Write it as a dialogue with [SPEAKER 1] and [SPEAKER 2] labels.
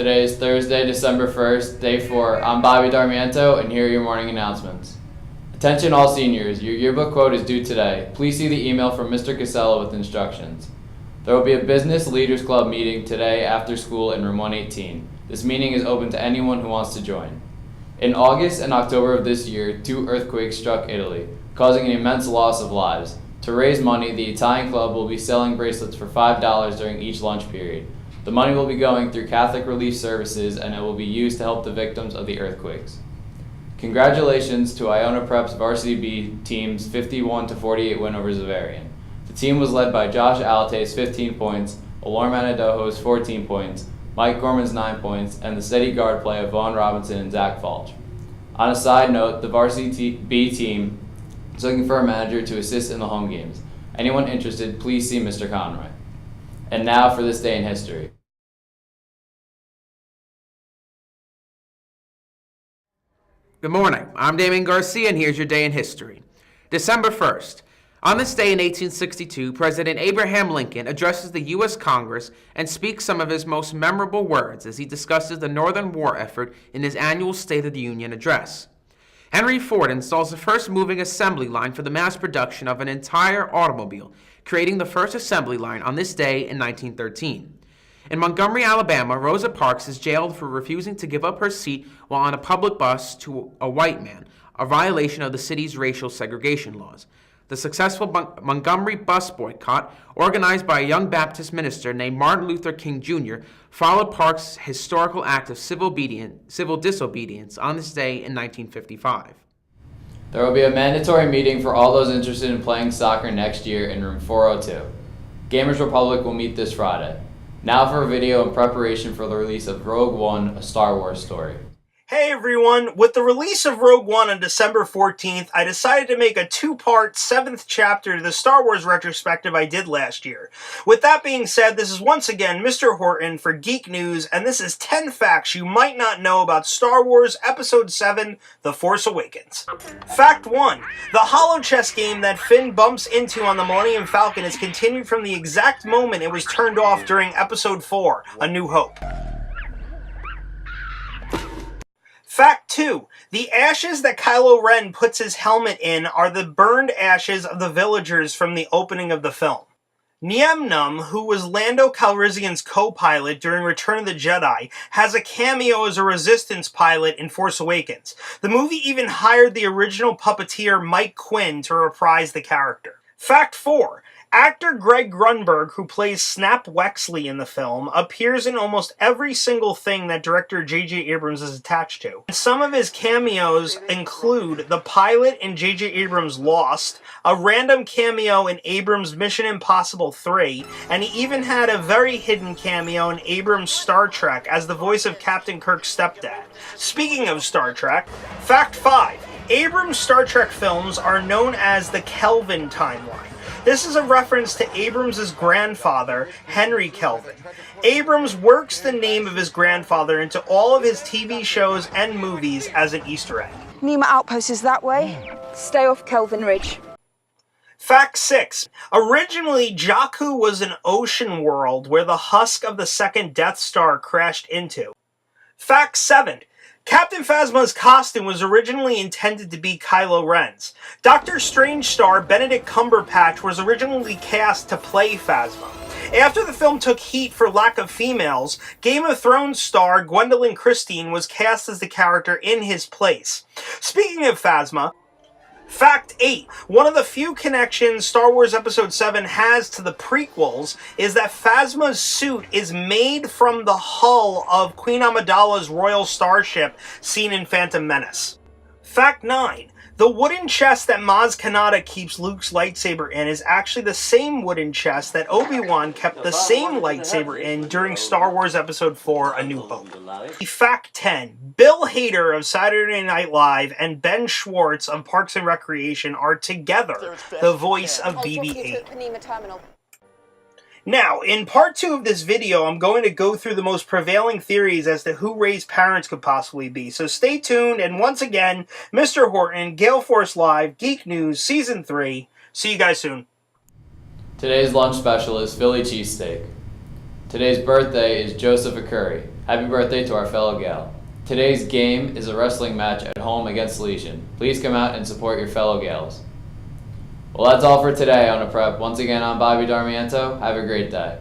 [SPEAKER 1] Today is Thursday, December 1st, day 4. I'm Bobby Darmiento, and here are your morning announcements. Attention all seniors, your yearbook quote is due today. Please see the email from Mr. Casella with instructions. There will be a Business Leaders Club meeting today after school in room 118. This meeting is open to anyone who wants to join. In August and October of this year, 2 earthquakes struck Italy, causing an immense loss of lives. To raise money, the Italian club will be selling bracelets for $5 during each lunch period. The money will be going through Catholic Relief Services, and it will be used to help the victims of the earthquakes. Congratulations to Iona Prep's Varsity B team's 51-48 win over Zavarian. The team was led by Josh Alate's 15 points, Alorm Anadojo's 14 points, Mike Gorman's 9 points, and the steady guard play of Vaughn Robinson and Zach Falch. On a side note, the Varsity B team is looking for a manager to assist in the home games. Anyone interested, please see Mr. Conroy. And now for this day in history.
[SPEAKER 2] Good morning. I'm Damien Garcia, and here's your day in history. December 1st. On this day in 1862, President Abraham Lincoln addresses the U.S. Congress and speaks some of his most memorable words as he discusses the Northern War effort in his annual State of the Union address. Henry Ford installs the first moving assembly line for the mass production of an entire automobile, creating the first assembly line on this day in 1913. In Montgomery, Alabama, Rosa Parks is jailed for refusing to give up her seat while on a public bus to a white man, a violation of the city's racial segregation laws. The successful Montgomery bus boycott, organized by a young Baptist minister named Martin Luther King Jr., followed Parks' historical act of civil disobedience on this day in 1955.
[SPEAKER 1] There will be a mandatory meeting for all those interested in playing soccer next year in room 402. Gamers Republic will meet this Friday. Now for a video in preparation for the release of Rogue One, a Star Wars story.
[SPEAKER 3] Hey everyone, with the release of Rogue One on December 14th, I decided to make a 2-part 7th chapter to the Star Wars retrospective I did last year. With that being said, this is once again Mr. Horton for Geek News, and this is 10 facts you might not know about Star Wars Episode 7, The Force Awakens. Fact 1. The holochess game that Finn bumps into on the Millennium Falcon is continued from the exact moment it was turned off during Episode 4, A New Hope. Fact 2. The ashes that Kylo Ren puts his helmet in are the burned ashes of the villagers from the opening of the film. Niemnum, who was Lando Calrissian's co-pilot during Return of the Jedi, has a cameo as a Resistance pilot in Force Awakens. The movie even hired the original puppeteer Mike Quinn to reprise the character. Fact 4. Actor Greg Grunberg, who plays Snap Wexley in the film, appears in almost every single thing that director J.J. Abrams is attached to. Some of his cameos include the pilot in J.J. Abrams' Lost, a random cameo in Abrams' Mission Impossible 3, and he even had a very hidden cameo in Abrams' Star Trek as the voice of Captain Kirk's stepdad. Speaking of Star Trek, Fact 5. Abrams' Star Trek films are known as the Kelvin timeline. This is a reference to Abrams' grandfather, Henry Kelvin. Abrams works the name of his grandfather into all of his TV shows and movies as an Easter egg.
[SPEAKER 4] Nema Outpost is that way. Stay off Kelvin Ridge.
[SPEAKER 3] Fact 6. Originally, Jakku was an ocean world where the husk of the second Death Star crashed into. Fact 7. Captain Phasma's costume was originally intended to be Kylo Ren's. Doctor Strange star Benedict Cumberbatch was originally cast to play Phasma. After the film took heat for lack of females, Game of Thrones star Gwendolyn Christine was cast as the character in his place. Speaking of Phasma, Fact 8. One of the few connections Star Wars Episode 7 has to the prequels is that Phasma's suit is made from the hull of Queen Amidala's royal starship seen in Phantom Menace. Fact 9. The wooden chest that Maz Kanata keeps Luke's lightsaber in is actually the same wooden chest that Obi-Wan kept the same lightsaber in during Star Wars Episode 4, A New Hope. Fact 10. Bill Hader of Saturday Night Live and Ben Schwartz of Parks and Recreation are together the voice of BB-8. Now, in part 2 of this video, I'm going to go through the most prevailing theories as to who Rey's parents could possibly be. So stay tuned, and once again, Mr. Horton, Gaelforce Live, Geek News, Season 3. See you guys soon.
[SPEAKER 1] Today's lunch special is Philly cheesesteak. Today's birthday is Joseph Akuri. Happy birthday to our fellow Gael. Today's game is a wrestling match at home against Legion. Please come out and support your fellow Gaels. Well, that's all for today on A Prep. Once again, I'm Bobby Darmiento. Have a great day.